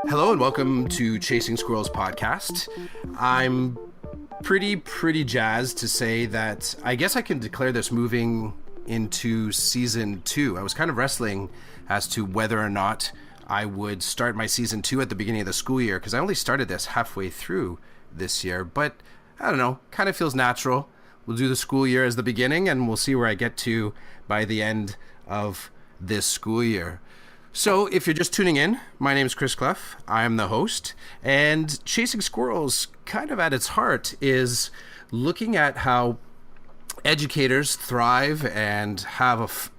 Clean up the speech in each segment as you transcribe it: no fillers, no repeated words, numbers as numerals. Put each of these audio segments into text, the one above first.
Hello and welcome to Chasing Squirrels podcast. I'm pretty jazzed to say that I guess I can declare this moving into season 2. I was kind of wrestling as to whether or not I would start my season 2 at the beginning of the school year, because I only started this halfway through this year, but I don't know, kind of feels natural. We'll do the school year as the beginning and we'll see where I get to by the end of this school year. So if you're just tuning in, my name is Chris Clough. I'm the host, and Chasing Squirrels, kind of at its heart, is looking at how educators thrive and have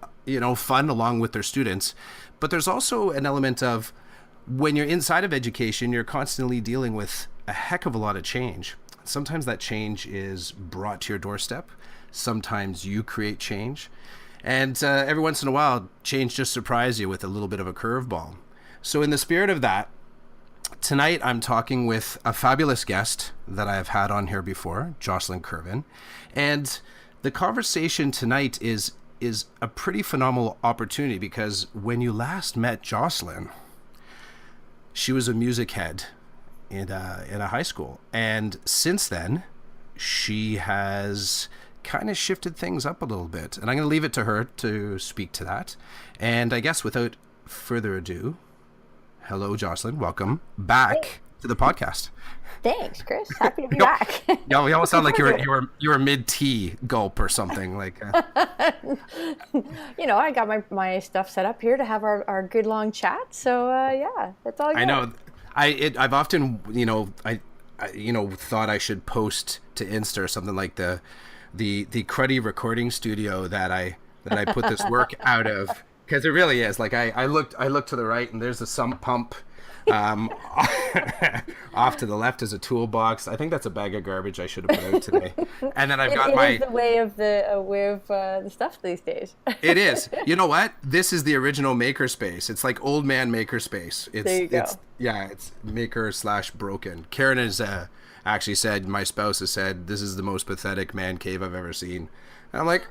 fun along with their students. But there's also an element of when you're inside of education, you're constantly dealing with a heck of a lot of change. Sometimes that change is brought to your doorstep. Sometimes you create change. And every once in a while, change just surprises you with a little bit of a curveball. So in the spirit of that, tonight I'm talking with a fabulous guest that I've had on here before, Jocelyn Kervin. And the conversation tonight is a pretty phenomenal opportunity, because when you last met Jocelyn, she was a music head in a high school. And since then, she has kind of shifted things up a little bit. And I'm going to leave it to her to speak to that. And I guess without further ado, hello, Jocelyn. Welcome back to the podcast. Thanks, Chris. Happy to be back. Yeah, we almost sound like you were mid-tea gulp or something. Like, I got my stuff set up here to have our good long chat. So yeah, that's all good. I know. I've often thought I should post to Insta or something like the cruddy recording studio that I put this work out of, because it really is. Like I looked to the right and there's a sump pump. Off to the left is a toolbox. I think that's a bag of garbage I should have put out today. And then I've got it is the way of the stuff these days. It is. You know what? This is the original makerspace. It's like old man makerspace. There you go. It's maker/broken. Karen has actually said, my spouse has said, this is the most pathetic man cave I've ever seen. And I'm like,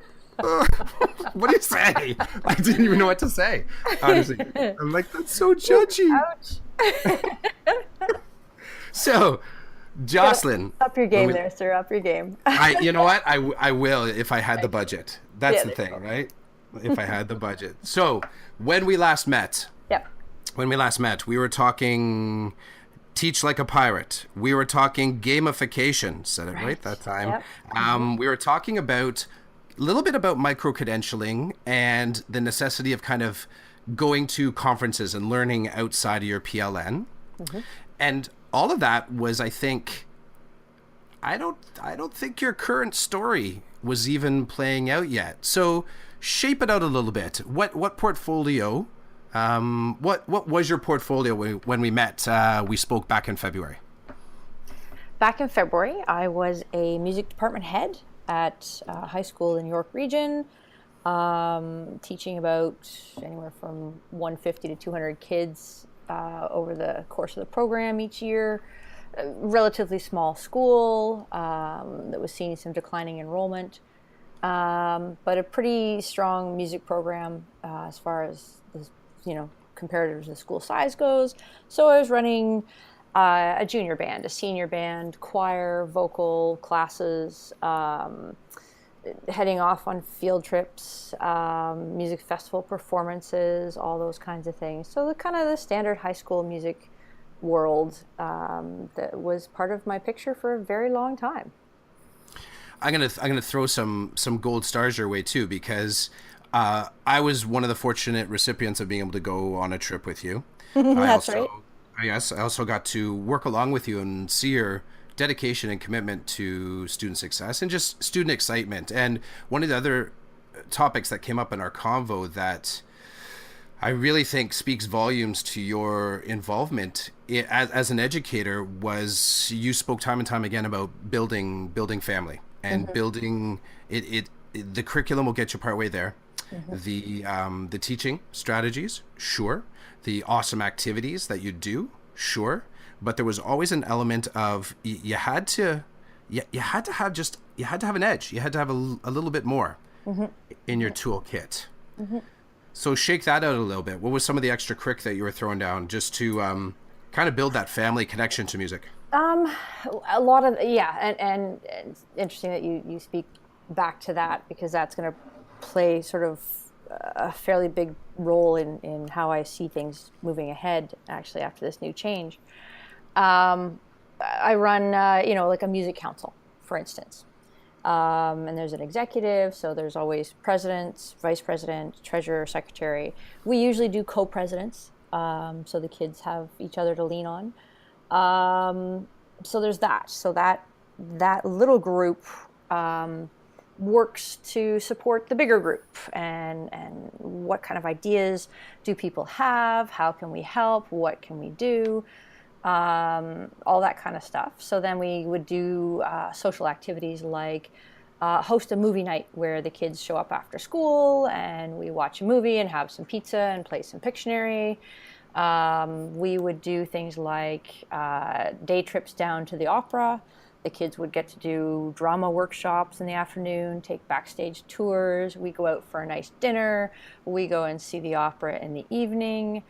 what do you say? I didn't even know what to say. Honestly, I'm like, that's so judgy. Ouch. So, Jocelyn, up your game there, sir. Up your game. You know what? I will if I had the budget. That's the thing, right? If I had the budget. So, when we last met, we were talking Teach Like a Pirate. We were talking gamification. Said it right that time. Yep. We were talking about a little bit about micro-credentialing and the necessity of kind of going to conferences and learning outside of your PLN. Mm-hmm. And all of that was, I think, I don't think your current story was even playing out yet. So shape it out a little bit. What portfolio, what was your portfolio when we met? We spoke back in February. Back in February, I was a music department head at a high school in York Region, teaching about anywhere from 150 to 200 kids over the course of the program each year. A relatively small school that was seeing some declining enrollment, but a pretty strong music program as far as comparative to the school size goes. So I was running a junior band, a senior band, choir, vocal classes, heading off on field trips, music festival performances, all those kinds of things. So the standard high school music world that was part of my picture for a very long time. I'm gonna throw some gold stars your way too, because I was one of the fortunate recipients of being able to go on a trip with you. That's right. Yes, I also got to work along with you and see your dedication and commitment to student success and just student excitement. And one of the other topics that came up in our convo that I really think speaks volumes to your involvement as an educator was you spoke time and time again about building family and building it. The curriculum will get you partway there. The teaching strategies, sure. The awesome activities that you do, sure. But there was always an element of you had to have an edge. You had to have a little bit more. in your toolkit. So shake that out a little bit. What was some of the extra crick that you were throwing down just to kind of build that family connection to music? A lot of, yeah, and it's interesting that you speak back to that, because that's going to play sort of a fairly big role in how I see things moving ahead, actually, after this new change. I run, like a music council, for instance. And there's an executive, so there's always presidents, vice president, treasurer, secretary. We usually do co-presidents, so the kids have each other to lean on. So there's that. So that little group works to support the bigger group, and what kind of ideas do people have? How can we help? What can we do? All that kind of stuff. So then we would do social activities like host a movie night where the kids show up after school and we watch a movie and have some pizza and play some Pictionary. We would do things like day trips down to the opera. The kids would get to do drama workshops in the afternoon, take backstage tours. We go out for a nice dinner. We go and see the opera in the evening.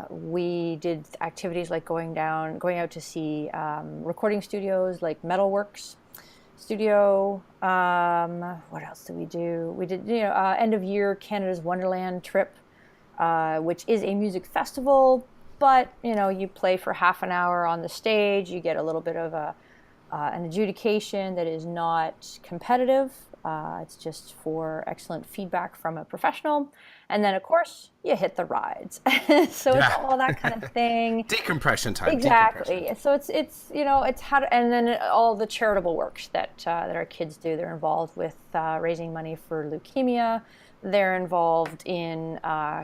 We did activities like going out to see recording studios like Metalworks Studio. What else did we do? We did, end of year Canada's Wonderland trip, which is a music festival, but you play for half an hour on the stage. You get a little bit of an adjudication that is not competitive. It's just for excellent feedback from a professional. And then, of course, you hit the rides. So it's all that kind of thing. Decompression time. Exactly. Decompression. So it's how to, and then all the charitable works that our kids do. They're involved with raising money for leukemia. They're involved in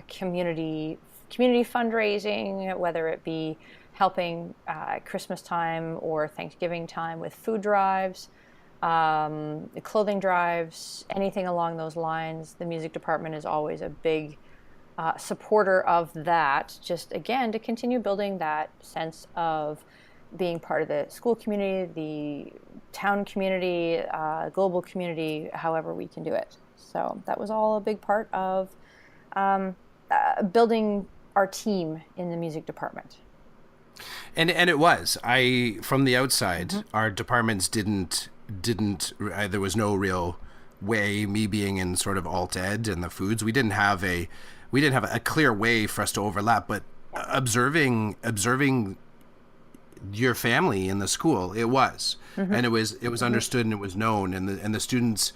community fundraising, whether it be helping Christmas time or Thanksgiving time with food drives. Clothing drives, anything along those lines. The music department is always a big supporter of that, just again to continue building that sense of being part of the school community, the town community, global community, however we can do it. So that was all a big part of building our team in the music department. And it was, from the outside, our departments didn't there was no real way, me being in sort of alt ed and the foods, we didn't have a clear way for us to overlap, but observing your family in the school, it was, and it was understood and it was known, and the students,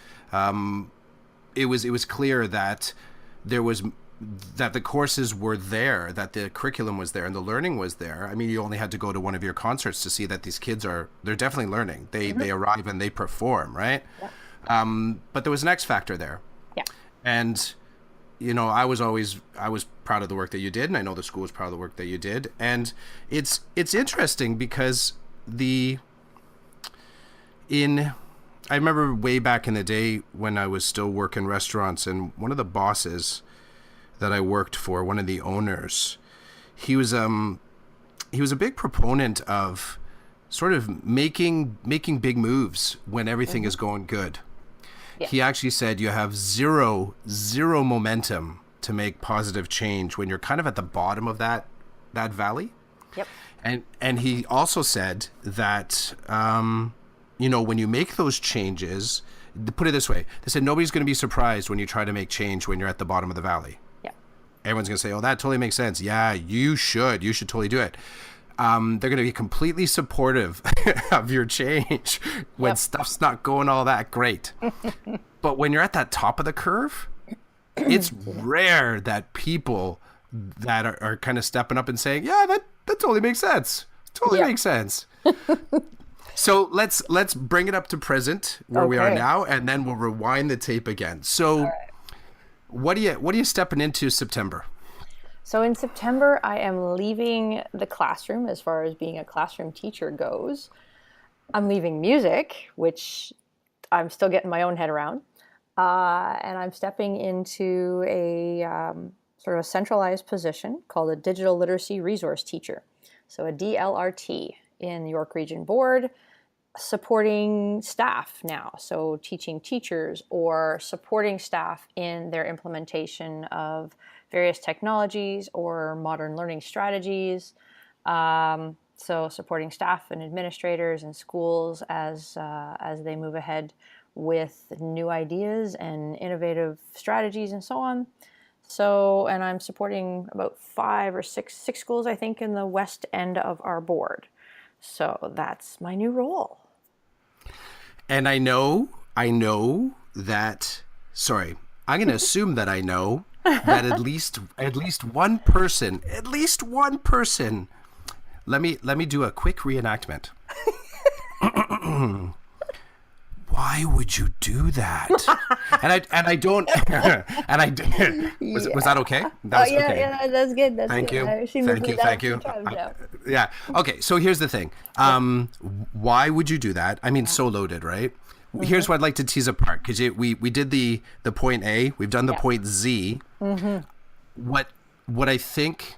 it was clear that that the courses were there, that the curriculum was there, and the learning was there. I mean, you only had to go to one of your concerts to see that these kids they're definitely learning. They arrive and they perform, right? Yeah. But there was an X factor there. Yeah. And, I was proud of the work that you did, and I know the school was proud of the work that you did. And it's interesting because I remember way back in the day when I was still working restaurants, and one of the bosses that I worked for, one of the owners, he was a big proponent of sort of making big moves when everything is going good. Yeah. He actually said you have zero momentum to make positive change when you're kind of at the bottom of that valley. Yep. And he also said that when you make those changes, put it this way, they said nobody's going to be surprised when you try to make change when you're at the bottom of the valley. Everyone's going to say, oh, that totally makes sense. Yeah, you should totally do it. They're going to be completely supportive of your change when stuff's not going all that great. But when you're at that top of the curve, it's rare that people that are kind of stepping up and saying, yeah, that totally makes sense. Totally makes sense. So let's bring it up to present where we are now, and then we'll rewind the tape again. So what are you stepping into September? So in September, I am leaving the classroom as far as being a classroom teacher goes. I'm leaving music, which I'm still getting my own head around. And I'm stepping into a sort of a centralized position called a Digital Literacy Resource Teacher. So a DLRT in the York Region Board. supporting staff now. So teaching teachers or supporting staff in their implementation of various technologies or modern learning strategies. So supporting staff and administrators and schools as they move ahead with new ideas and innovative strategies and so on. So, and I'm supporting about 6 schools, I think, in the west end of our board. So that's my new role. And I know that, sorry, I'm going to assume that I know that at least one person, let me do a quick reenactment. Why would you do that? and I don't was that okay? That was okay. Yeah, that's good. Thank you. Yeah. Okay. So here's the thing. Why would you do that? I mean, so loaded, right? Mm-hmm. Here's what I'd like to tease apart, because we did the point A, we've done the point Z. Mm-hmm. What I think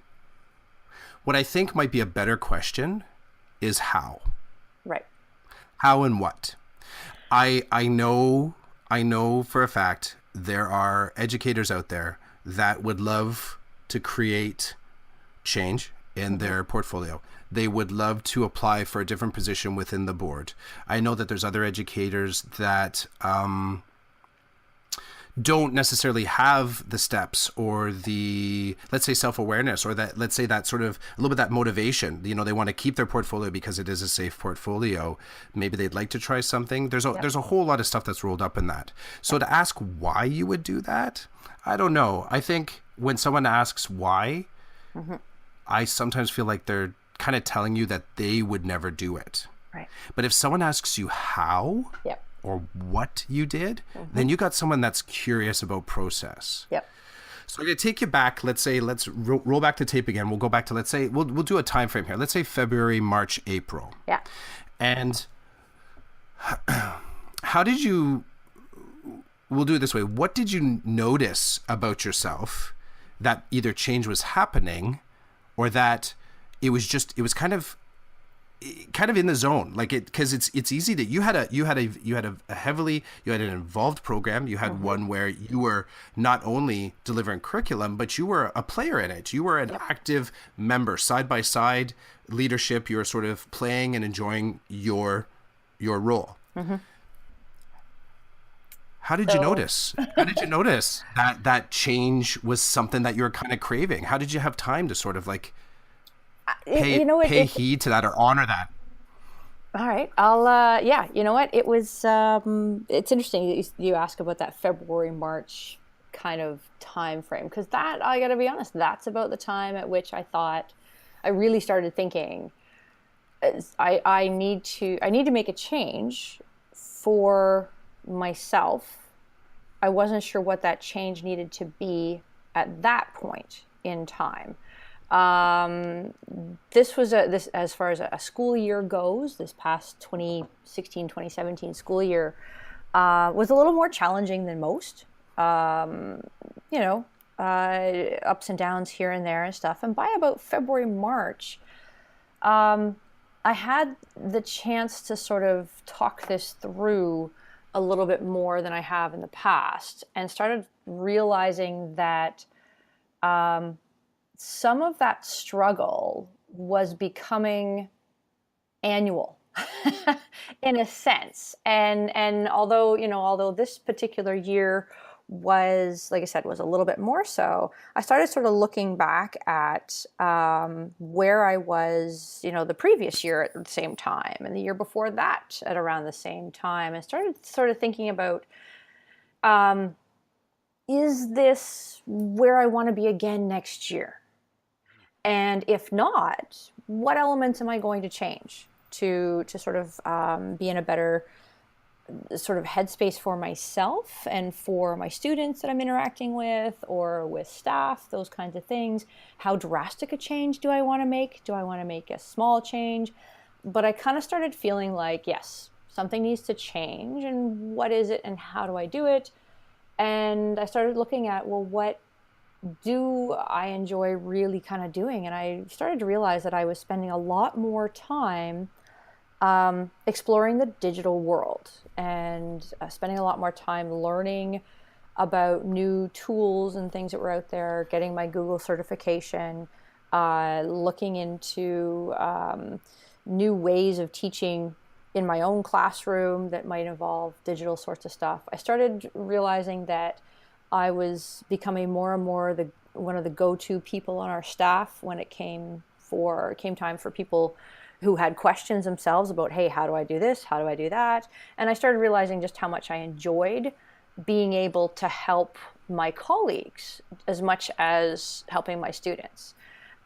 might be a better question is how. Right. How and what. I know for a fact there are educators out there that would love to create change in their portfolio. They would love to apply for a different position within the board. I know that there's other educators that don't necessarily have the steps or the, let's say, self-awareness, or that, let's say, that sort of a little bit that motivation. You know, they want to keep their portfolio because it is a safe portfolio. Maybe they'd like to try something. There's a whole lot of stuff that's rolled up in that. So to ask why you would do that, I don't know. I think when someone asks why, I sometimes feel like they're kind of telling you that they would never do it. Right. But if someone asks you how, or what you did, then you got someone that's curious about process. Yep. So I'm going to take you back. Let's say, let's roll back the tape again. We'll go back to, let's say, we'll do a time frame here. Let's say February, March, April. Yeah. And how did you, we'll do it this way. What did you notice about yourself that either change was happening or that it was kind of in the zone, like it, because it's easy to, you had an involved program. You had one where you were not only delivering curriculum, but you were a player in it. You were an active member, side by side leadership. You were sort of playing and enjoying your role. How did you notice? How did you notice that change was something that you were kind of craving? How did you have time to sort of like pay heed to that or honor that? All right. You know what? It was, it's interesting you ask about that February, March kind of time frame, because that, I got to be honest, that's about the time at which I thought, I really started thinking, I need to make a change for myself. I wasn't sure what that change needed to be at that point in time. This was as far as a school year goes, this past 2016-2017 school year was a little more challenging than most. Ups and downs here and there and stuff. And by about February, March, I had the chance to sort of talk this through a little bit more than I have in the past, and started realizing that some of that struggle was becoming annual in a sense. And although this particular year was, like I said, was a little bit more so, I started sort of looking back at where I was, the previous year at the same time, and the year before that at around the same time, and started sort of thinking about, is this where I want to be again next year? And if not, what elements am I going to change to sort of be in a better sort of headspace for myself and for my students that I'm interacting with, or with staff, those kinds of things? How drastic a change do I want to make? Do I want to make a small change? But I kind of started feeling like, yes, something needs to change, and what is it and how do I do it? And I started looking at, well, what do I enjoy really kind of doing? And I started to realize that I was spending a lot more time exploring the digital world and spending a lot more time learning about new tools and things that were out there, getting my Google certification, looking into new ways of teaching in my own classroom that might involve digital sorts of stuff. I started realizing that I was becoming more and more one of the go-to people on our staff when it came time for people who had questions themselves about, hey, how do I do this? How do I do that? And I started realizing just how much I enjoyed being able to help my colleagues as much as helping my students.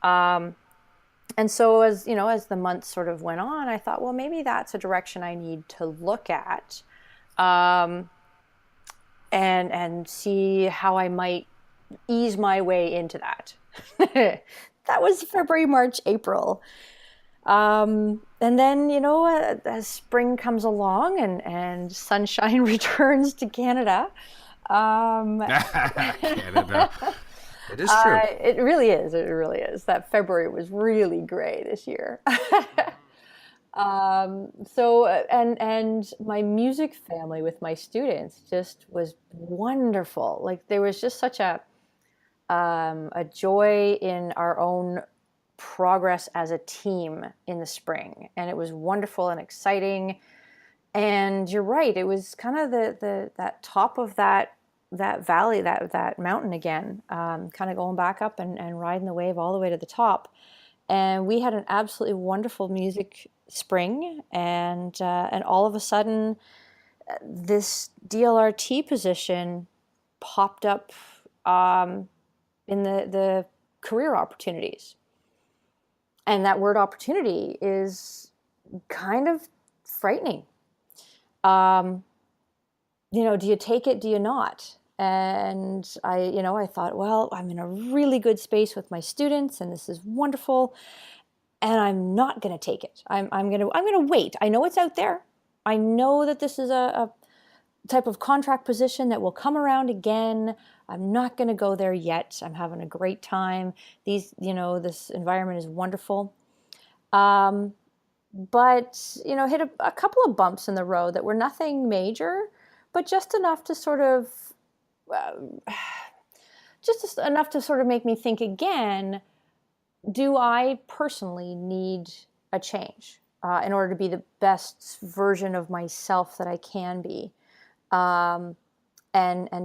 And so as the months sort of went on, I thought, well, maybe that's a direction I need to look at, and see how I might ease my way into that. That was February, March, April. And then, as spring comes along and sunshine returns to Canada. Canada. It is true. It really is. It really is. That February was really gray this year. And my music family with my students just was wonderful. Like, there was just such a joy in our own progress as a team in the spring, and it was wonderful and exciting. And you're right, it was kind of that top of that valley, that mountain again, kind of going back up and riding the wave all the way to the top. And we had an absolutely wonderful music spring, and all of a sudden this DLRT position popped up in the career opportunities. And that word opportunity is kind of frightening. Do you take it? Do you not? And I thought, well, I'm in a really good space with my students, and this is wonderful, and I'm not going to take it. I'm going to wait. I know it's out there. I know that this is a type of contract position that will come around again. I'm not going to go there yet. I'm having a great time. This environment is wonderful. But, hit a couple of bumps in the road that were nothing major, but just enough to sort of, make me think again, do I personally need a change in order to be the best version of myself that I can be? And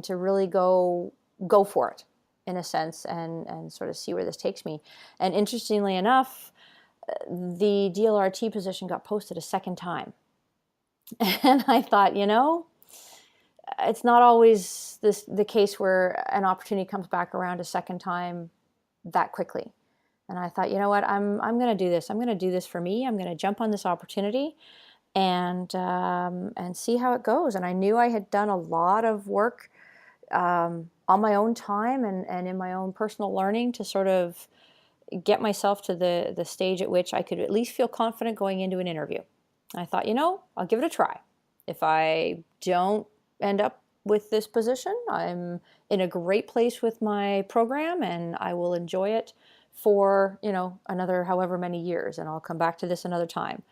to really go for it, in a sense, and sort of see where this takes me. And interestingly enough, the DLRT position got posted a second time. And I thought, it's not always the case where an opportunity comes back around a second time that quickly. And I thought, you know what, I'm going to do this. I'm going to do this for me. I'm going to jump on this opportunity and see how it goes. And I knew I had done a lot of work on my own time and in my own personal learning to sort of get myself to the stage at which I could at least feel confident going into an interview. I thought, I'll give it a try. If I don't end up with this position, I'm in a great place with my program, and I will enjoy it for, another however many years, and I'll come back to this another time.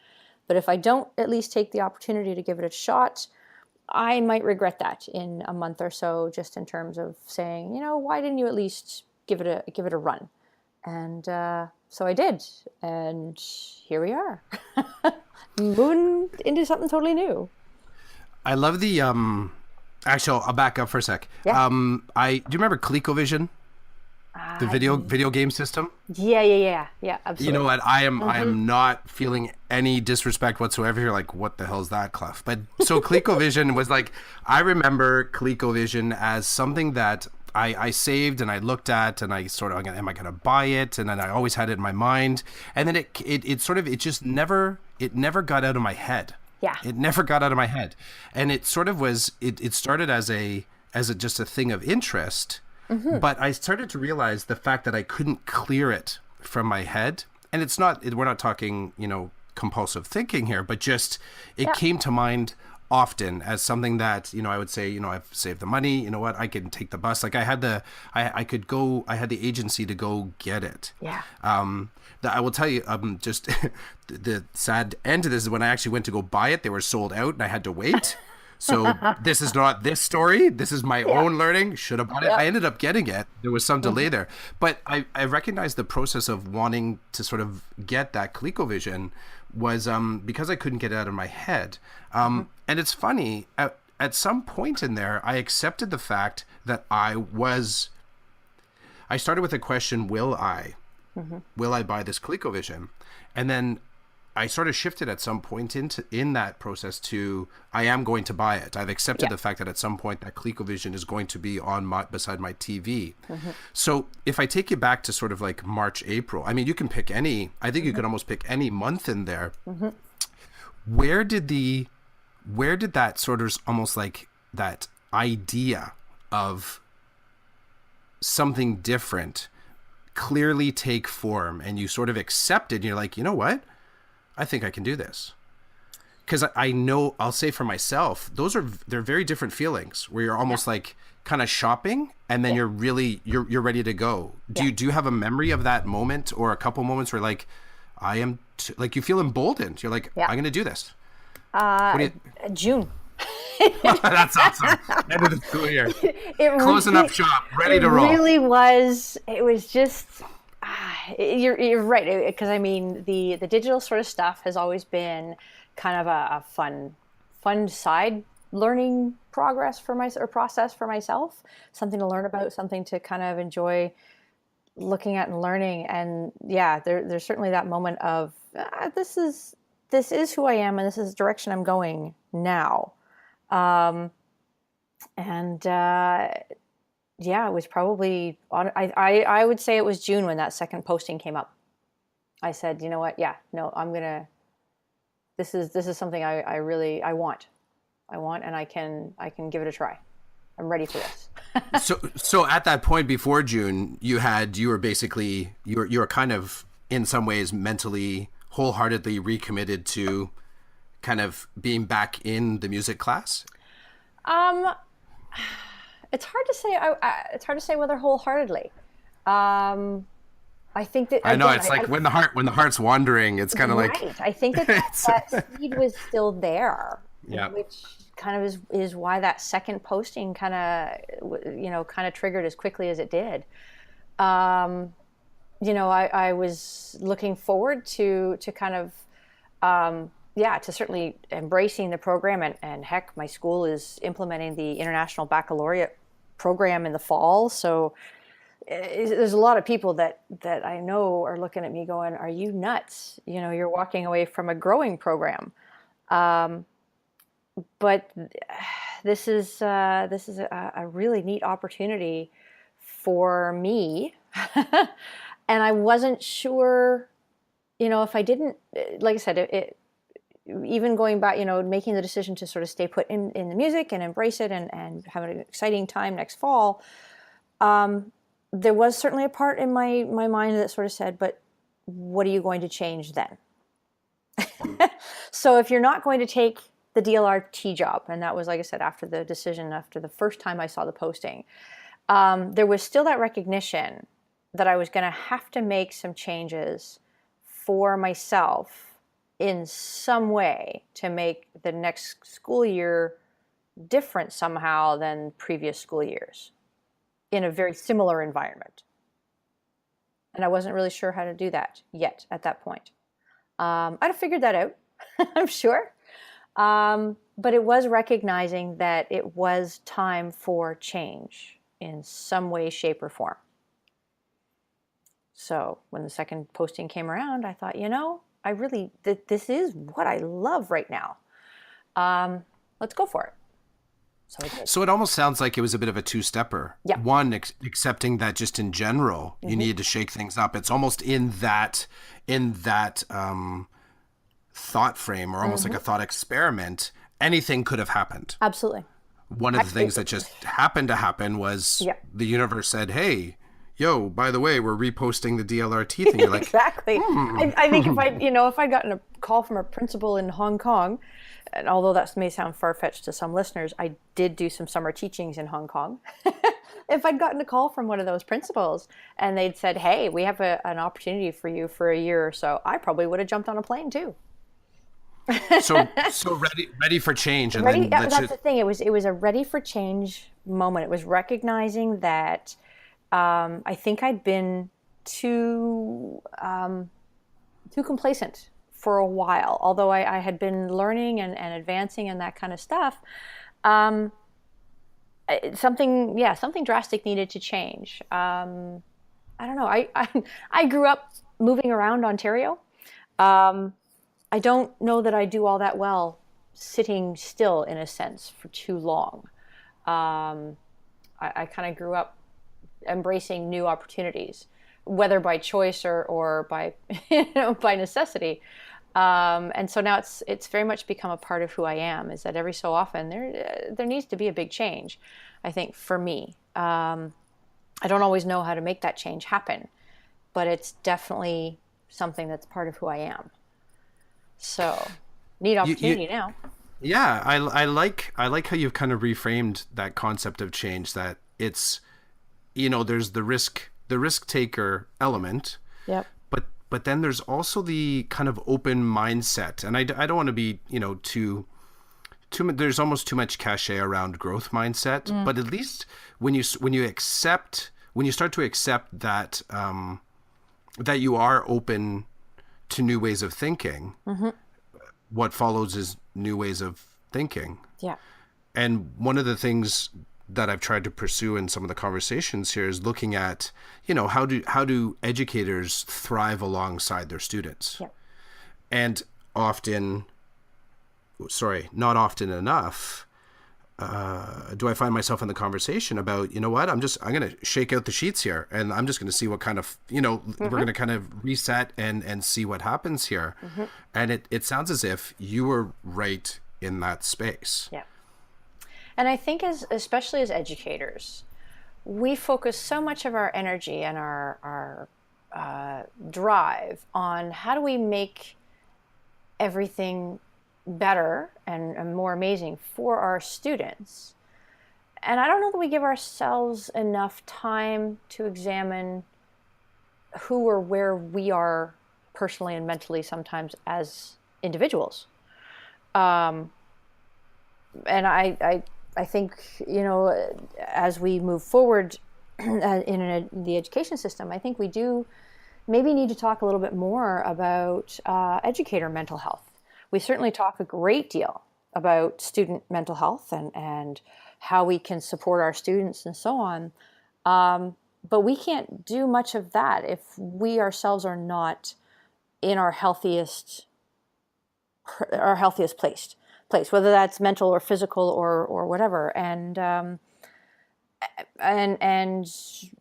But if I don't at least take the opportunity to give it a shot, I might regret that in a month or so, just in terms of saying, why didn't you at least give it a run? And so I did, and here we are, moving into something totally new. I love the actually, I'll back up for a sec. Yeah. Do you remember ColecoVision? The video game system? Yeah, absolutely. You know what? I am not feeling any disrespect whatsoever. You're like, what the hell's that, Clef? But so ColecoVision was like, I remember ColecoVision as something that I saved and I looked at, and I sort of, am I going to buy it? And then I always had it in my mind. And then it never got out of my head. Yeah. It never got out of my head. And it sort of was, it started as just a thing of interest. Mm-hmm. But I started to realize the fact that I couldn't clear it from my head. And we're not talking, compulsive thinking here, but just, it came to mind often as something that, I would say, I've saved the money, you know what, I can take the bus. Like I had I could go, I had the agency to go get it. Yeah. I will tell you, just the sad end to this is when I actually went to go buy it, they were sold out and I had to wait. So this is not this story. This is my own learning. Should have bought it. I ended up getting it. There was some delay there. But I recognize the process of wanting to sort of get that ColecoVision was because I couldn't get it out of my head. And it's funny, at some point in there, I accepted the fact that I started with a question, will I buy this ColecoVision? And then I sort of shifted at some point in that process to I am going to buy it. I've accepted the fact that at some point that ColecoVision is going to be beside my TV. So if I take you back to sort of like March, April, I mean, you can pick any. I think you could almost pick any month in there. Where did that sort of almost like that idea of something different clearly take form, and you sort of accept it? And you're like, you know what? I think I can do this. Because I know, I'll say for myself, they're very different feelings where you're almost like kind of shopping and then you're ready to go. Do you have a memory of that moment or a couple moments where like, like you feel emboldened? You're like, I'm going to do this. June. That's awesome. End of the school year. Closing up shop, ready to roll. It really was. It was just... You're right, because I mean the digital sort of stuff has always been kind of a fun side learning process for myself, something to learn about, something to kind of enjoy looking at and learning. And there's certainly that moment of this is who I am and this is the direction I'm going now. It was probably I would say it was June when that second posting came up. I said, you know what? Yeah, no, this is something I want, and I can give it a try. I'm ready for this. So at that point before June, you were basically you were kind of in some ways mentally wholeheartedly recommitted to kind of being back in the music class. It's hard to say. It's hard to say whether wholeheartedly. I think that I know it's like when the heart's wandering, it's kind of like I think that seed was still there, which kind of is why that second posting kind of triggered as quickly as it did. I was looking forward to kind of to certainly embracing the program, and heck, my school is implementing the International Baccalaureate program in the fall. So there's a lot of people that I know are looking at me going, "Are you nuts? You're walking away from a growing program." But this is a really neat opportunity for me, and I wasn't sure, if I didn't, like I said, even going back, making the decision to sort of stay put in the music and embrace it and have an exciting time next fall, there was certainly a part in my mind that sort of said, but what are you going to change then? So if you're not going to take the DLRT job, and that was, like I said, after the first time I saw the posting, there was still that recognition that I was going to have to make some changes for myself in some way to make the next school year different somehow than previous school years in a very similar environment. And I wasn't really sure how to do that yet at that point. I'd have figured that out, I'm sure. But it was recognizing that it was time for change in some way, shape, or form. So when the second posting came around, I thought, this is what I love right now. Let's go for it. So I did. So it almost sounds like it was a bit of a two-stepper. Yeah. One, accepting that just in general, you needed to shake things up. It's almost in that thought frame, or almost like a thought experiment. Anything could have happened. Absolutely. One of the things that just happened to happen was the universe said, "Hey, yo, by the way, we're reposting the DLRT thing." You're like, exactly. I think if I'd gotten a call from a principal in Hong Kong and although that may sound far-fetched to some listeners, I did do some summer teachings in Hong Kong. If I'd gotten a call from one of those principals and they'd said, hey, we have an opportunity for you for a year or so, I probably would have jumped on a plane too. So ready for change. And ready, then that's the thing. It was a ready for change moment. It was recognizing that I think I'd been too complacent for a while. Although I had been learning and advancing and that kind of stuff, something drastic needed to change. I don't know. I grew up moving around Ontario. I don't know that I do all that well sitting still, in a sense, for too long. I kind of grew up embracing new opportunities, whether by choice or by by necessity. And so now it's very much become a part of who I am. Is that every so often there needs to be a big change, I think, for me. I don't always know how to make that change happen, but it's definitely something that's part of who I am. So, neat opportunity now. Yeah, I like how you've kind of reframed that concept of change. That it's, there's the risk taker element. Yep. But then there's also the kind of open mindset, and I don't want to be too there's almost too much cachet around growth mindset. But at least when you start to accept that that you are open to new ways of thinking, what follows is new ways of thinking. Yeah. And one of the things that I've tried to pursue in some of the conversations here is looking at, how do educators thrive alongside their students? Yeah. And not often enough, do I find myself in the conversation about, what, I'm going to shake out the sheets here and I'm just going to see what kind of, we're going to kind of reset and see what happens here. And it sounds as if you were right in that space. Yeah. And I think especially as educators, we focus so much of our energy and our drive on how do we make everything better and more amazing for our students. And I don't know that we give ourselves enough time to examine who or where we are personally and mentally sometimes as individuals. And I think, as we move forward in the education system, I think we do maybe need to talk a little bit more about educator mental health. We certainly talk a great deal about student mental health and how we can support our students and so on. But we can't do much of that if we ourselves are not in our healthiest place, whether that's mental or physical or whatever. And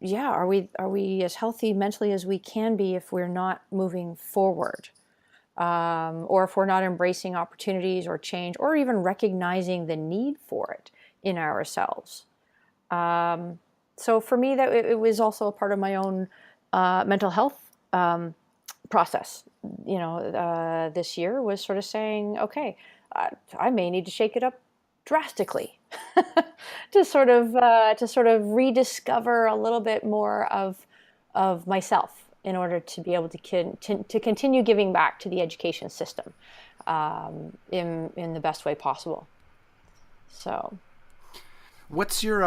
yeah, are we as healthy mentally as we can be if we're not moving forward? Or if we're not embracing opportunities or change, or even recognizing the need for it in ourselves. So for me, that it was also a part of my own mental health process. This year was sort of saying, okay, I may need to shake it up drastically to sort of rediscover a little bit more of myself, in order to be able to continue giving back to the education system in the best way possible. So, what's your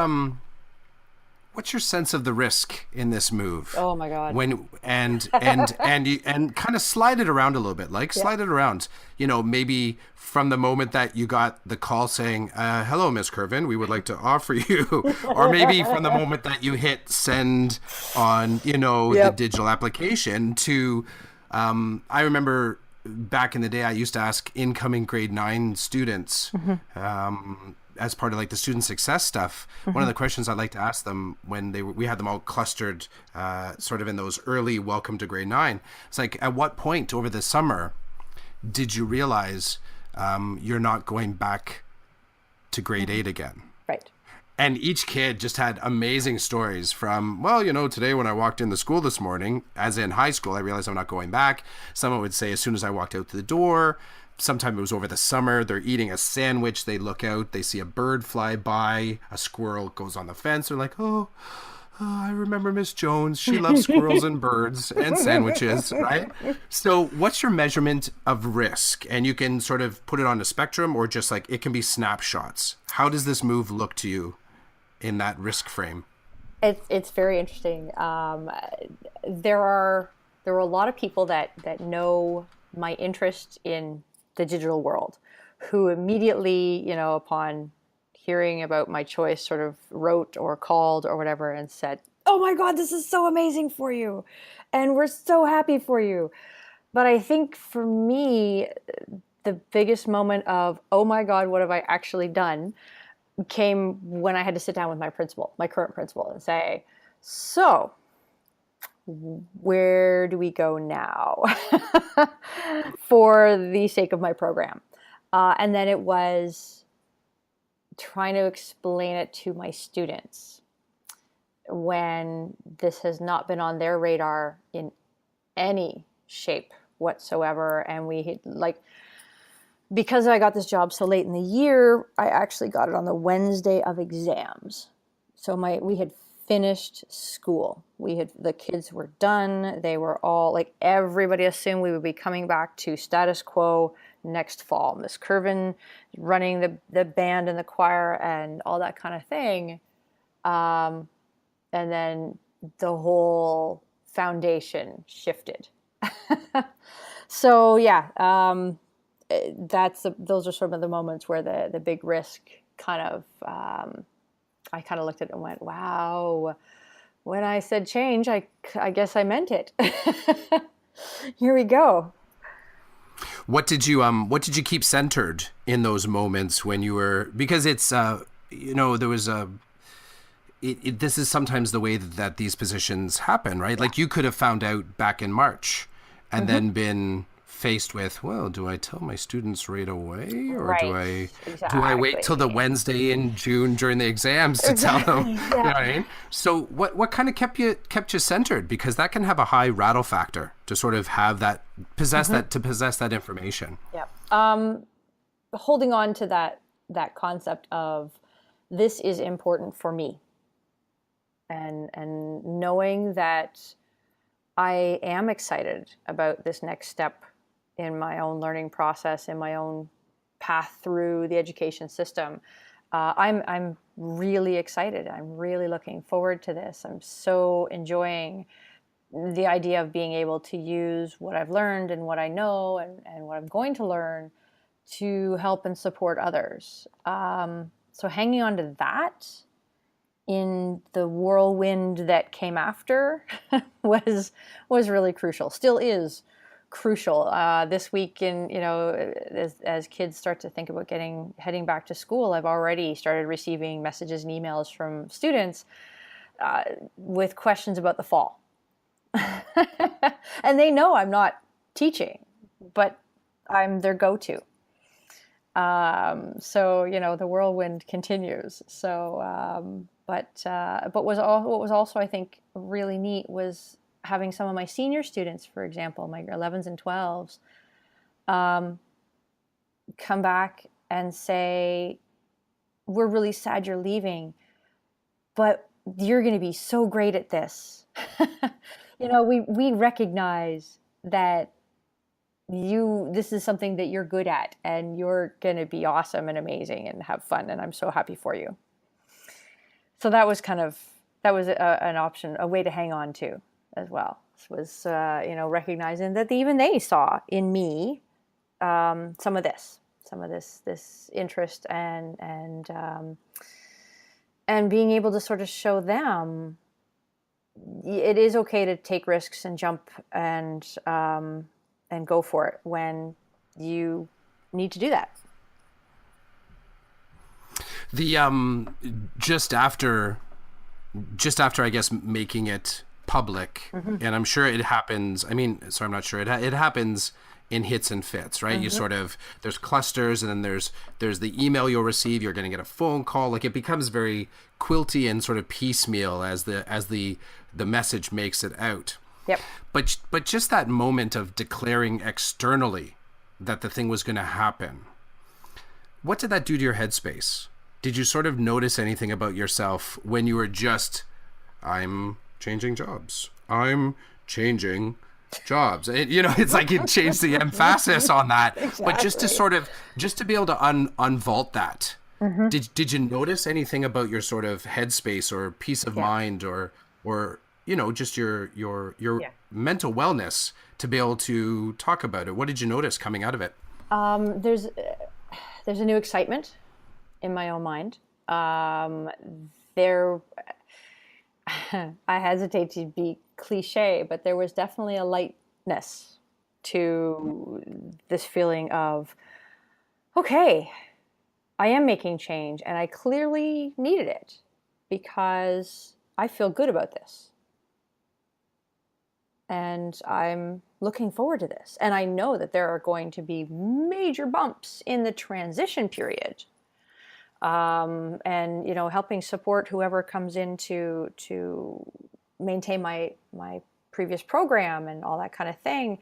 sense of the risk in this move? Oh my God! And kind of slide it around a little bit, slide it around. Maybe from the moment that you got the call saying, "Hello, Miss Kervin, we would like to offer you," or maybe from the moment that you hit send on, the digital application to. I remember back in the day, I used to ask incoming grade 9 students. As part of the student success stuff, one of the questions I like to ask them when we had them all clustered sort of in those early welcome to grade 9, it's at what point over the summer did you realize you're not going back to grade 8 again? Right. And each kid just had amazing stories from, today when I walked in the school this morning, as in high school, I realized I'm not going back. Someone would say as soon as I walked out the door, sometime it was over the summer. They're eating a sandwich. They look out. They see a bird fly by. A squirrel goes on the fence. They're like, oh, I remember Miss Jones. She loves squirrels and birds and sandwiches, right? So what's your measurement of risk? And you can sort of put it on a spectrum or just like it can be snapshots. How does this move look to you in that risk frame? It's very interesting. There are a lot of people that know my interest in the digital world who immediately, you know, upon hearing about my choice sort of wrote or called or whatever and said, oh my God, this is so amazing for you. And we're so happy for you. But I think for me, the biggest moment of, oh my God, what have I actually done, came when I had to sit down with my principal, my current principal, and say, so where do we go now for the sake of my program? And then it was trying to explain it to my students when this has not been on their radar in any shape whatsoever. And we had, like, because I got this job so late in the year, I actually got it on the Wednesday of exams. So we had finished school. The kids were done. They were all, like, everybody assumed we would be coming back to status quo next fall. Miss Kervin running the band and the choir and all that kind of thing. And then the whole foundation shifted. So yeah, those are sort of the moments where the big risk kind of, I kind of looked at it and went, wow, when I said change, I guess I meant it. Here we go. What did you keep centered in those moments when you were, because it's, you know, there was this is sometimes the way that these positions happen, right? Yeah. Like you could have found out back in March and then been faced with, well, do I tell my students right away, or do I wait till the Wednesday in June during the exams to tell them? Yeah. You know what I mean? So what kind of kept you centered? Because that can have a high rattle factor to sort of have that possess that information. Yeah. Holding on to that concept of this is important for me, and knowing that I am excited about this next step in my own learning process, in my own path through the education system. I'm really excited. I'm really looking forward to this. I'm so enjoying the idea of being able to use what I've learned and what I know and what I'm going to learn to help and support others. So hanging on to that in the whirlwind that came after was really crucial, still is crucial. This week, as kids start to think about heading back to school, I've already started receiving messages and emails from students with questions about the fall. And they know I'm not teaching, but I'm their go-to. So, you know, the whirlwind continues. So, but what was also, I think, really neat was having some of my senior students, for example, my 11s and 12s, come back and say, we're really sad you're leaving, but you're going to be so great at this. You know, we recognize that this is something that you're good at, and you're going to be awesome and amazing and have fun, and I'm so happy for you. So that was an option, a way to hang on to as well. Was recognizing that even they saw in me some of this interest and being able to sort of show them it is okay to take risks and jump and go for it when you need to do that. The just after I guess making it public, and I'm sure it happens. I mean, so I'm not sure it happens in hits and fits, right? You sort of, there's clusters, and then there's the email you'll receive. You're going to get a phone call. Like, it becomes very quilty and sort of piecemeal as the message makes it out. Yep. But just that moment of declaring externally that the thing was going to happen. What did that do to your headspace? Did you sort of notice anything about yourself when you were just, I'm changing jobs. I'm changing jobs. It's like it changed the emphasis on that. Exactly. But just to be able to unvault that. Mm-hmm. Did you notice anything about your sort of headspace or peace of mind or just your mental wellness to be able to talk about it? What did you notice coming out of it? There's a new excitement in my own mind. There, I hesitate to be cliche, but there was definitely a lightness to this feeling of, okay, I am making change, and I clearly needed it because I feel good about this. And I'm looking forward to this. And I know that there are going to be major bumps in the transition period. And, helping support whoever comes in to maintain my previous program and all that kind of thing.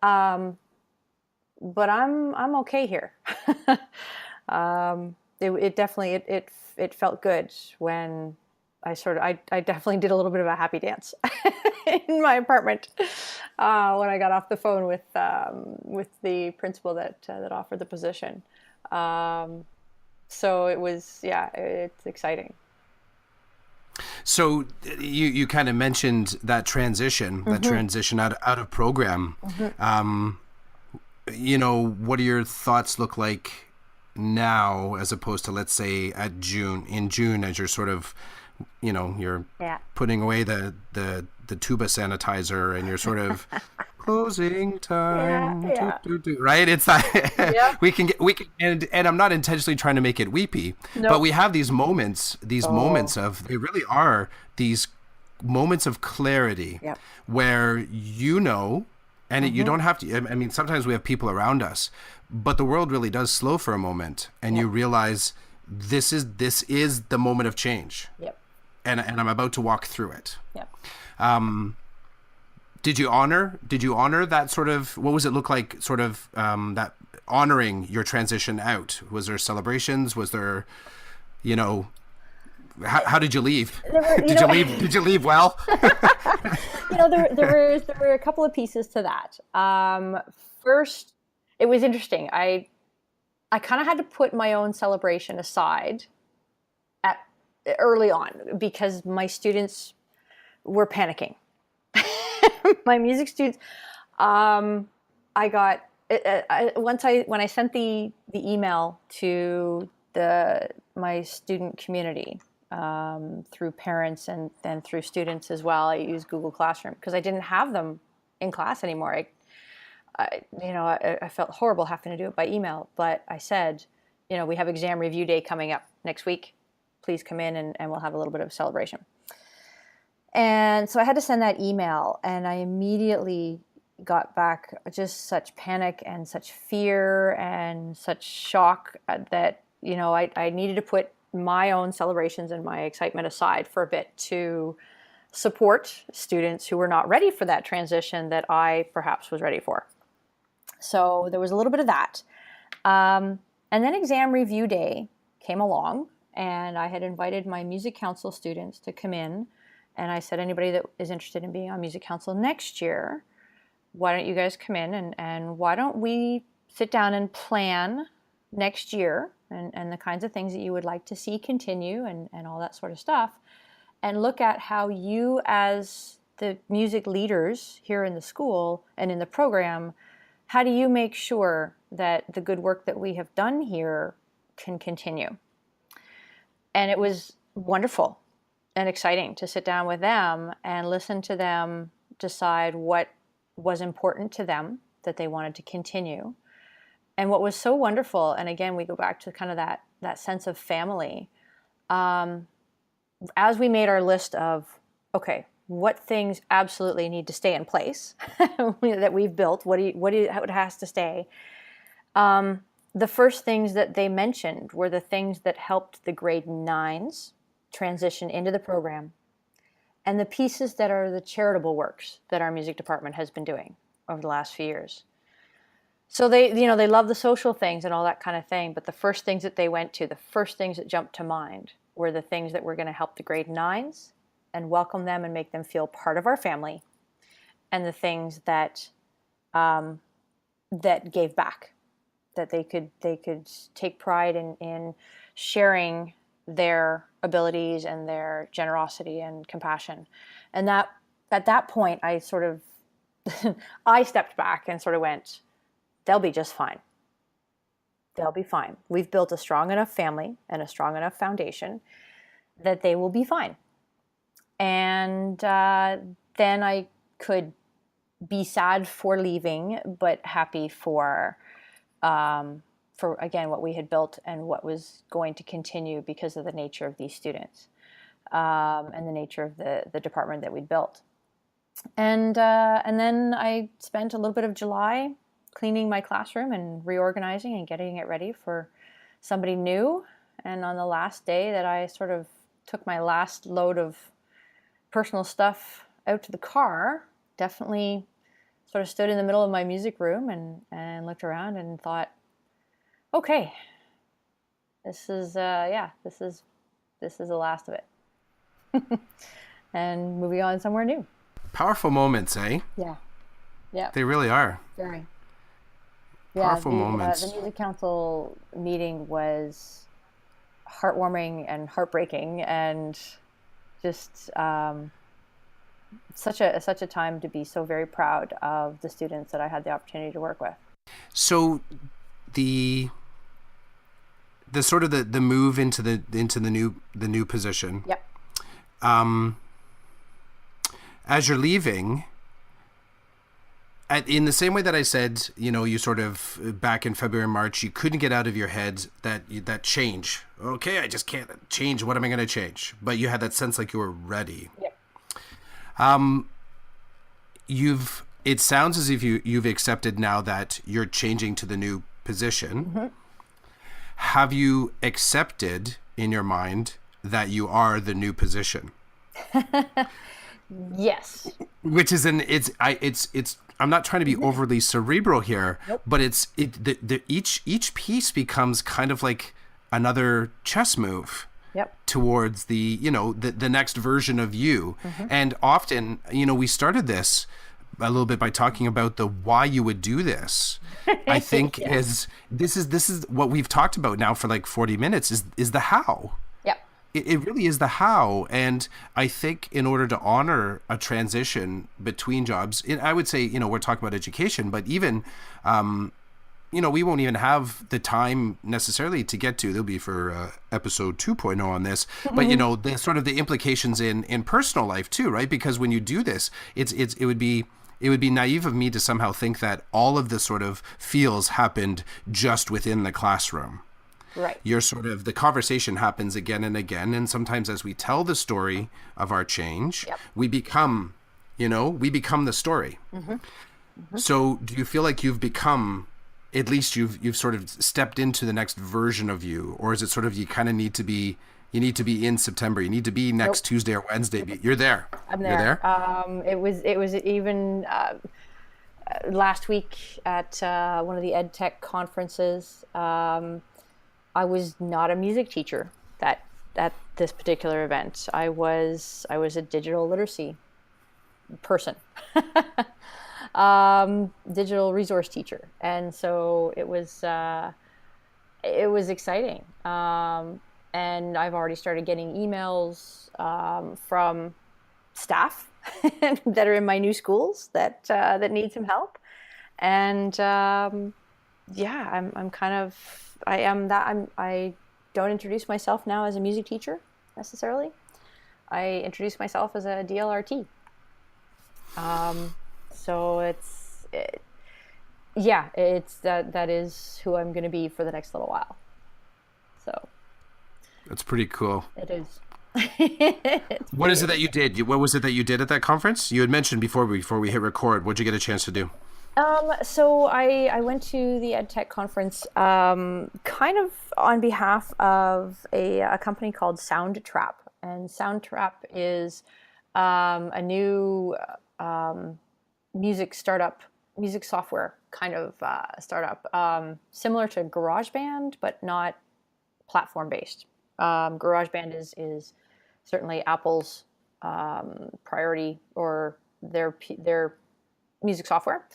But I'm okay here. It definitely, it felt good when I definitely did a little bit of a happy dance in my apartment when I got off the phone with the principal that offered the position. So it was, it's exciting. So you kind of mentioned that transition, out of program. Mm-hmm. What do your thoughts look like now as opposed to, let's say, in June, as you're sort of, you're putting away the tuba sanitizer and you're sort of closing time, right? It's that we can and I'm not intentionally trying to make it weepy, but we have these moments of, they really are these moments of clarity where and you don't have to, I mean, sometimes we have people around us, but the world really does slow for a moment and you realize this is the moment of change. Yep. And I'm about to walk through it. Yep. Did you honor that sort of, what was it look like, sort of that honoring your transition out? Was there celebrations? Was there, how did you leave? Did you leave well? There were a couple of pieces to that. First, it was interesting. I kind of had to put my own celebration aside early on because my students were panicking. My music students, when I sent the email to my student community through parents and then through students as well, I used Google Classroom because I didn't have them in class anymore. I felt horrible having to do it by email, but I said, we have exam review day coming up next week. Please come in and we'll have a little bit of celebration. And so I had to send that email, and I immediately got back just such panic and such fear and such shock that, I needed to put my own celebrations and my excitement aside for a bit to support students who were not ready for that transition that I perhaps was ready for. So there was a little bit of that. And then exam review day came along, and I had invited my music council students to come in. And I said, anybody that is interested in being on music council next year, why don't you guys come in and why don't we sit down and plan next year and the kinds of things that you would like to see continue and all that sort of stuff, and look at how you as the music leaders here in the school and in the program, how do you make sure that the good work that we have done here can continue? And it was wonderful and exciting to sit down with them and listen to them decide what was important to them that they wanted to continue. And what was so wonderful, and again, we go back to kind of that sense of family, as we made our list of, okay, what things absolutely need to stay in place that we've built, what has to stay, the first things that they mentioned were the things that helped the grade 9s transition into the program, and the pieces that are the charitable works that our music department has been doing over the last few years. So they love the social things and all that kind of thing, but the first things that they went to, the first things that jumped to mind were the things that were going to help the grade nines and welcome them and make them feel part of our family, and the things that that gave back, that they could take pride in sharing their abilities and their generosity and compassion. And that at that point, I sort of I stepped back and sort of went, they'll be just fine. They'll be fine. We've built a strong enough family and a strong enough foundation that they will be fine. And then I could be sad for leaving, but happy for again what we had built and what was going to continue because of the nature of these students, and the nature of the department that we'd built. And then I spent a little bit of July cleaning my classroom and reorganizing and getting it ready for somebody new. And on the last day that I sort of took my last load of personal stuff out to the car, definitely sort of stood in the middle of my music room and looked around and thought, okay, this is the last of it. And moving on somewhere new. Powerful moments, eh? Yeah. Yeah. They really are. Very. Powerful moments. The music council meeting was heartwarming and heartbreaking, and just such a time to be so very proud of the students that I had the opportunity to work with. So the sort of the move into the new position. Yep. As you're leaving, in the same way that I said, you sort of back in February, March, you couldn't get out of your head that change. Okay, I just can't change. What am I going to change? But you had that sense like you were ready. Yep. It sounds as if you've accepted now that you're changing to the new position. Mm-hmm. Have you accepted in your mind that you are the new position? Yes. Which is I'm not trying to be overly cerebral here, Nope. but each piece becomes kind of like another chess move. Yep. Towards the next version of you. Mm-hmm. And often, we started this a little bit by talking about the why you would do this. I think Yeah. this is what we've talked about now for like 40 minutes is the how. Yep. It really is the how. And I think in order to honor a transition between jobs, I would say, we're talking about education, but even, we won't even have the time necessarily to get to. There'll be for episode 2.0 on this, but the sort of the implications in personal life too, right? Because when you do this, it would be naive of me to somehow think that all of the sort of feels happened just within the classroom. Right. The conversation happens again and again, and sometimes as we tell the story of our change, Yep. we become the story. Mm-hmm. Mm-hmm. So do you feel like you've become, at least you've sort of stepped into the next version of you, or is it sort of you kind of need to be in September, you need to be next Nope. Tuesday or Wednesday, you're there. I'm there. You're there? It was even last week at one of the ed tech conferences. I was not a music teacher at this particular event. I was a digital literacy person. Digital resource teacher, and so it was exciting, and I've already started getting emails from staff that are in my new schools that need some help, and I don't introduce myself now as a music teacher necessarily. I introduce myself as a DLRT. So that is who I'm going to be for the next little while. So That's pretty cool. it is. What is it that you did? What was it that you did at that conference? You had mentioned before we hit record. What'd you get a chance to do? So I went to the EdTech conference kind of on behalf of a company called Soundtrap. And Soundtrap is a new music startup, music software kind of startup, similar to GarageBand, but not platform-based. GarageBand is certainly Apple's priority, or their music software.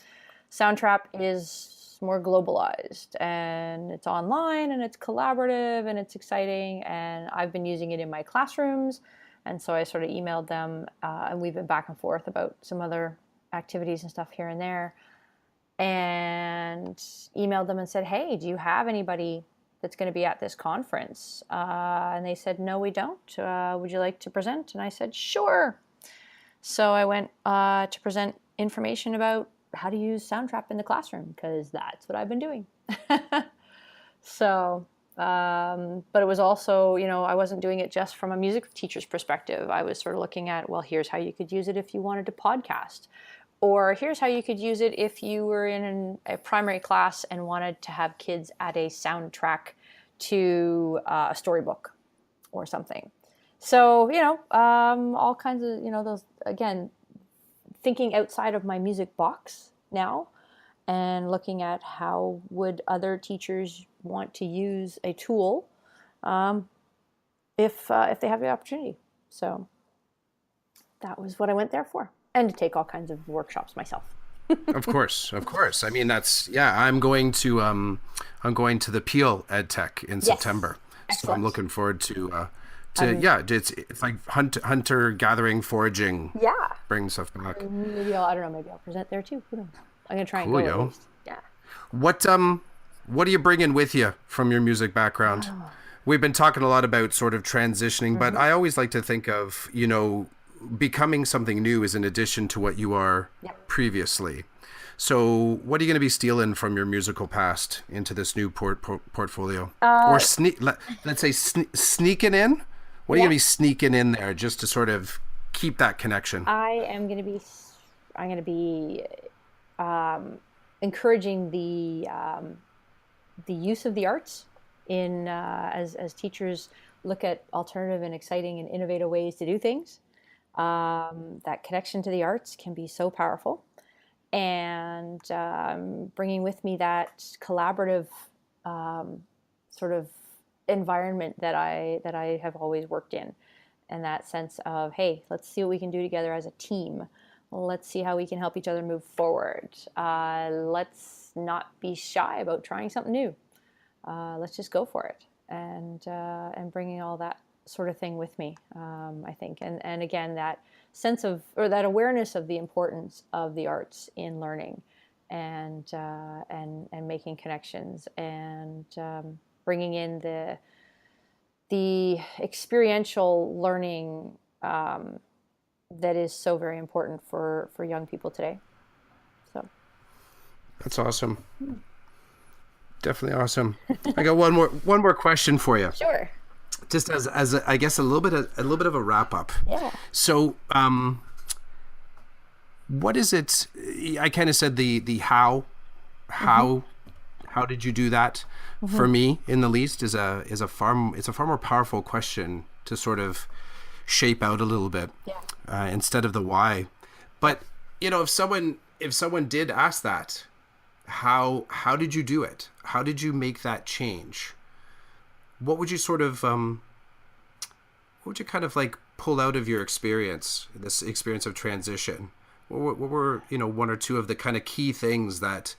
Soundtrap is more globalized, and it's online, and it's collaborative, and it's exciting, and I've been using it in my classrooms, and so I sort of emailed them, and we've been back and forth about some other activities and stuff here and there, and emailed them and said, hey, do you have anybody that's going to be at this conference? And they said, no, we don't. Would you like to present? And I said, sure. So I went to present information about how to use Soundtrap in the classroom, because that's what I've been doing. So, but it was also, I wasn't doing it just from a music teacher's perspective. I was sort of looking at, well, here's how you could use it if you wanted to podcast. Or here's how you could use it if you were in a primary class and wanted to have kids add a soundtrack to a storybook or something. So, all kinds of, those, again, thinking outside of my music box now, and looking at how would other teachers want to use a tool if they have the opportunity. So that was what I went there for, and to take all kinds of workshops myself. Of course. I mean, I'm going to the Peel EdTech in September. Excellent. So I'm looking forward to it's like hunter gathering, foraging. Yeah. Bring stuff back. Maybe I'll present there too. Who knows? I'm gonna try and go at least. Yeah. What are you bringing with you from your music background? Oh. We've been talking a lot about sort of transitioning, but I always like to think of, becoming something new is in addition to what you are previously. So what are you going to be stealing from your musical past into this new portfolio? Or let's say sneaking in? What are you going to be sneaking in there just to sort of keep that connection? I'm going to be encouraging the use of the arts in as teachers look at alternative and exciting and innovative ways to do things. That connection to the arts can be so powerful, and bringing with me that collaborative sort of environment that I have always worked in, and that sense of, hey, let's see what we can do together as a team. Let's see how we can help each other move forward. Let's not be shy about trying something new. Let's just go for it, and bringing all that sort of thing with me, I think, and again, that sense of, or that awareness of the importance of the arts in learning, and making connections, and bringing in the experiential learning that is so very important for young people today. So that's awesome. Definitely awesome. I got one more question for you. Sure. Just as I guess a little bit of a wrap up. Yeah. So, what is it? I kind of said the how did you do that? For me, in the least, is a far more powerful question to sort of shape out a little bit, instead of the why. But if someone did ask that, how did you do it? How did you make that change? What would you sort of, what would you kind of like pull out of your experience, this experience of transition? What were one or two of the kind of key things that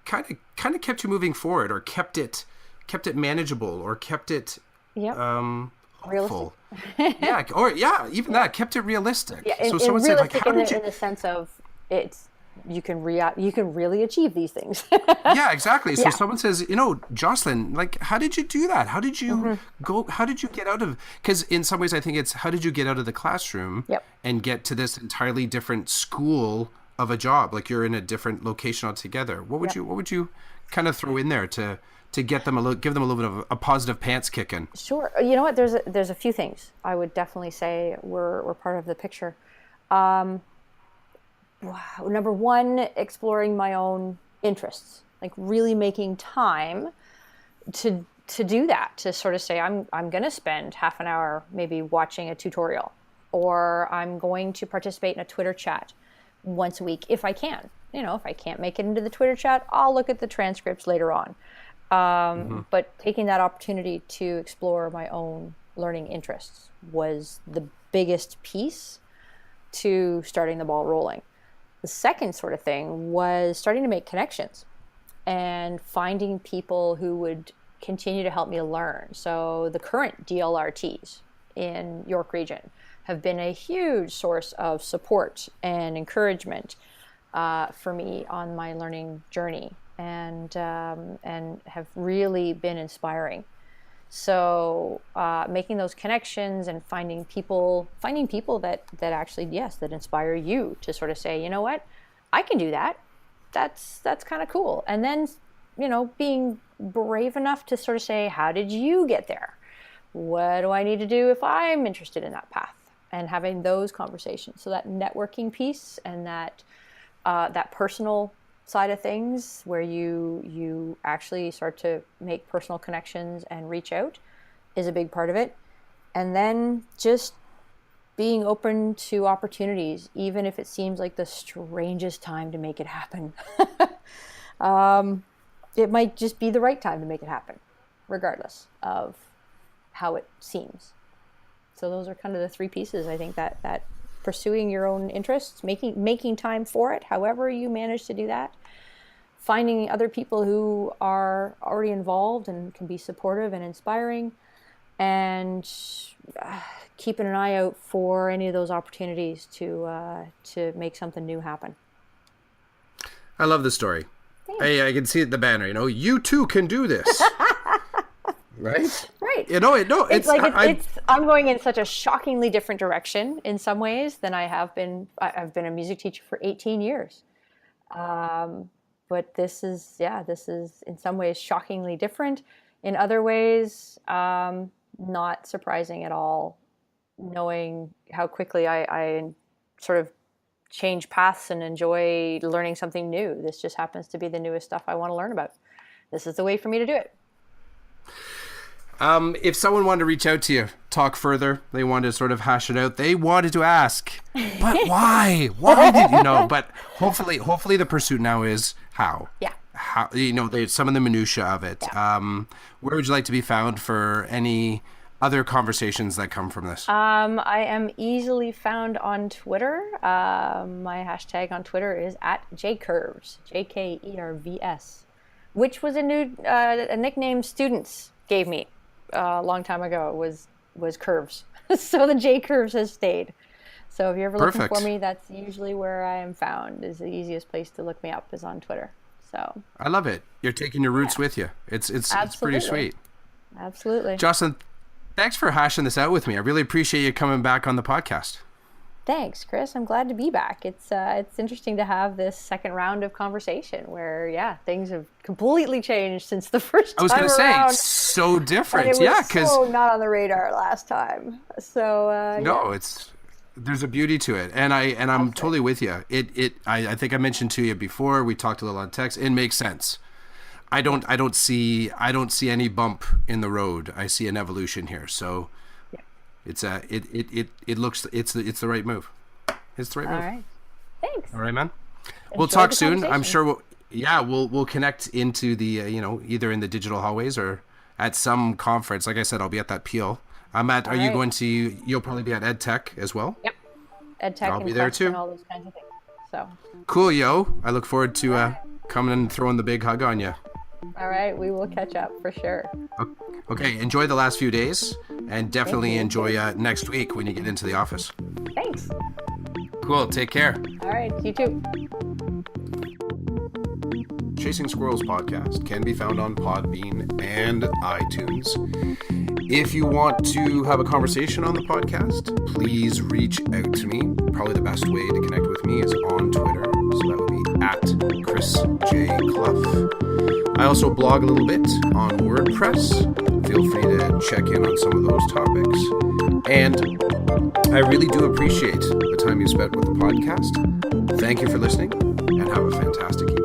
kind of kept you moving forward, or kept it manageable, or kept it hopeful? Even that kept it realistic. Yeah, so someone said, like, how did you, in the sense of it's. You can really achieve these things. Yeah, exactly. So someone says, Jocelyn, like, how did you do that? How did you go? How did you get out of? Because in some ways, I think it's how did you get out of the classroom and get to this entirely different school of a job? Like, you're in a different location altogether. What would you kind of throw in there to give them a little bit of a positive pants kicking? Sure. You know what? There's a few things I would definitely say were part of the picture. Number one, exploring my own interests, like really making time to do that, to sort of say, I'm going to spend half an hour maybe watching a tutorial, or I'm going to participate in a Twitter chat once a week if I can. if I can't make it into the Twitter chat, I'll look at the transcripts later on. But taking that opportunity to explore my own learning interests was the biggest piece to starting the ball rolling. The second sort of thing was starting to make connections and finding people who would continue to help me learn. So the current DLRTs in York Region have been a huge source of support and encouragement for me on my learning journey, and have really been inspiring. So making those connections and finding people that actually, yes, that inspire you to sort of say, you know what, I can do that. That's kind of cool. And then, being brave enough to sort of say, how did you get there? What do I need to do if I'm interested in that path? And having those conversations. So that networking piece and that personal side of things, where you actually start to make personal connections and reach out, is a big part of it. And then just being open to opportunities, even if it seems like the strangest time to make it happen. It might just be the right time to make it happen, regardless of how it seems. So those are kind of the three pieces. I think that pursuing your own interests, making time for it, however you manage to do that, finding other people who are already involved and can be supportive and inspiring, and keeping an eye out for any of those opportunities to make something new happen. I love the story. Hey, I can see it in the banner. You too can do this. Right. I'm going in such a shockingly different direction in some ways than I have been. I've been a music teacher for 18 years. But this is in some ways shockingly different. In other ways, not surprising at all, knowing how quickly I sort of change paths and enjoy learning something new. This just happens to be the newest stuff I want to learn about. This is the way for me to do it. If someone wanted to reach out to you, talk further, they wanted to sort of hash it out, they wanted to ask, but why? Why did you know? But hopefully the pursuit now is how. Yeah. How, some of the minutia of it. Yeah. Where would you like to be found for any other conversations that come from this? I am easily found on Twitter. My hashtag on Twitter is @jkervs, JKERVS, which was a nickname students gave me a long time ago. Was curves. So the J Curves has stayed. So if you're ever looking for me, that's usually where I am found. Is the easiest place to look me up is on Twitter. So I love it. You're taking your roots with you. It's pretty sweet. Absolutely. Jocelyn, thanks for hashing this out with me. I really appreciate you coming back on the podcast. Thanks, Chris. I'm glad to be back. It's interesting to have this second round of conversation where, things have completely changed since the first time I was going to around. say, it's so different. And it was so not on the radar last time. So there's a beauty to it, and I'm totally with you. I think I mentioned to you before, we talked a little on text. It makes sense. I don't see any bump in the road. I see an evolution here. So it's the right move. It's the right move. All right. Thanks. All right, man. We'll talk soon. I'm sure we'll connect into the either in the digital hallways or at some conference. Like I said, I'll be at that Peel. Are you going to? You'll probably be at EdTech as well. Yep. EdTech. I'll be there too. And all those kinds of things. So. Cool, yo. I look forward to coming and throwing the big hug on you. All right, we will catch up for sure. Okay, enjoy the last few days, and definitely enjoy next week when you get into the office. Thanks. Cool, take care. All right, you too. Chasing Squirrels podcast can be found on Podbean and iTunes. If you want to have a conversation on the podcast, please reach out to me. Probably the best way to connect with me is on Twitter, so that would be @ChrisJClough. I also blog a little bit on WordPress. Feel free to check in on some of those topics. And I really do appreciate the time you spent with the podcast. Thank you for listening, and have a fantastic evening.